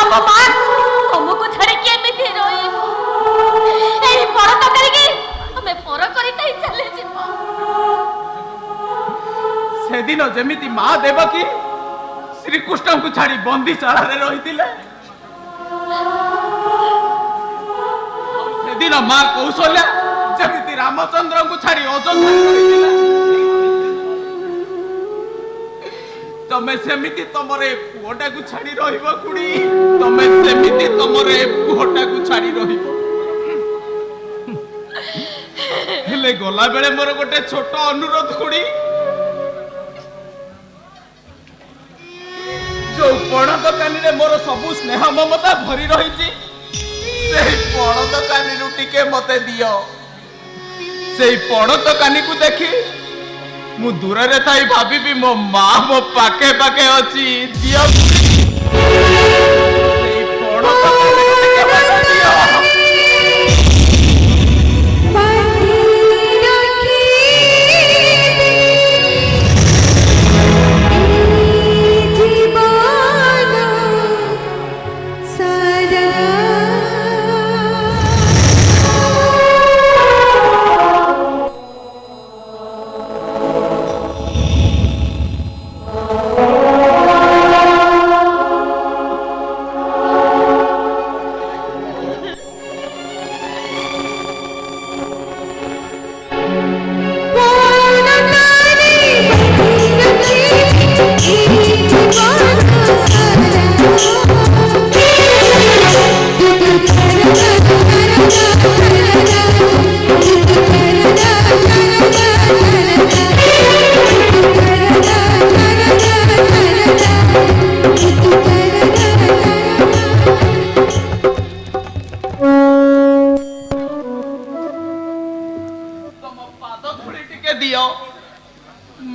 ଆମ ମା ତମକୁ ଛାଡ଼ିକି ଏମିତି ରହିବ ଏଇ ପର କରିକି ଆମେ ପର କରିଥାଇ ଚାଲିଯିବ। ସେଦିନ ଯେମିତି ମା ଦେବକୀ ଶ୍ରୀକୃଷ୍ଣଙ୍କୁ ଛାଡ଼ି ବନ୍ଦୀଶାଳାରେ ରହିଥିଲେ, ସେଦିନ ମା କୌଶଲ୍ୟା ଯେମିତି ରାମଚନ୍ଦ୍ରଙ୍କୁ ଛାଡ଼ି ଅଯୋଧ୍ୟାରେ ରହିଥିଲା, ତମେ ସେମିତି ତମର ଏ ପୁଅଟାକୁ ଛାଡ଼ି ରହିବ ଖୁଡି। ତମେ ସେମିତି ତମର ଏ ପୁଅଟାକୁ ଛାଡ଼ି ରହିବ। ହେଲେ ଗଲାବେଳେ ମୋର ଗୋଟେ ଛୋଟ ଅନୁରୋଧ ଖୁଡି, ଯୋଉ ପଣ ଦୋକାନୀରେ ମୋର ସବୁ ସ୍ନେହ ମମତା ଭରି ରହିଛି, ସେଇ ପଣ ଦୋକାନୀରୁ ଟିକେ ମତେ ଦିଅ। ସେଇ ପଣ ଦୋକାନୀକୁ ଦେଖି ମୁଁ ଦୂରରେ ଥାଇ ଭାବିବି ମୋ ମା ମୋ ପାଖେ ପାଖେ ଅଛି। ଦିଅ ସେଇ ପଣ ଦୋକାନୀକୁ ଟିକେ ମତେ ଦିଅ।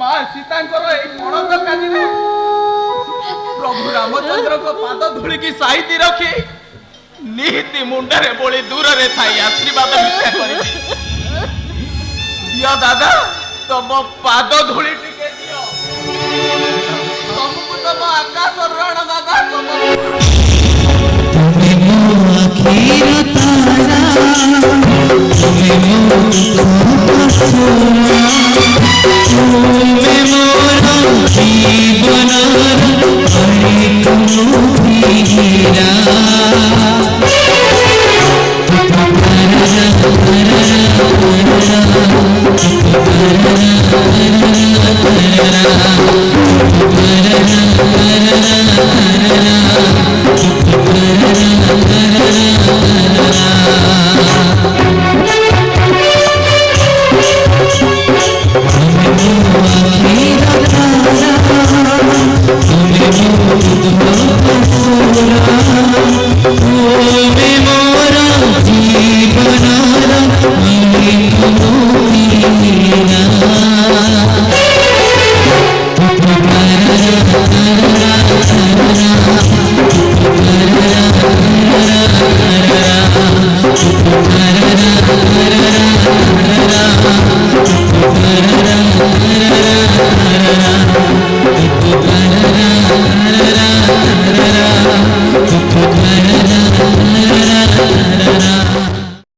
मां सीतांकर ए कोण दरकानी प्रभु रामचंद्र को पाद धूली की साइती रखी निहिति मुंडरे बोली दूर रे थाई आशीर्वाद भिक्षा करी दियो दादा तम पाद धूली टिके दियो तुमको तम आकाश रण दादा तुम्हें मो आखिर तारा तुम्हें मो तुम्हें मोरा जीवन हरि तुम हीरा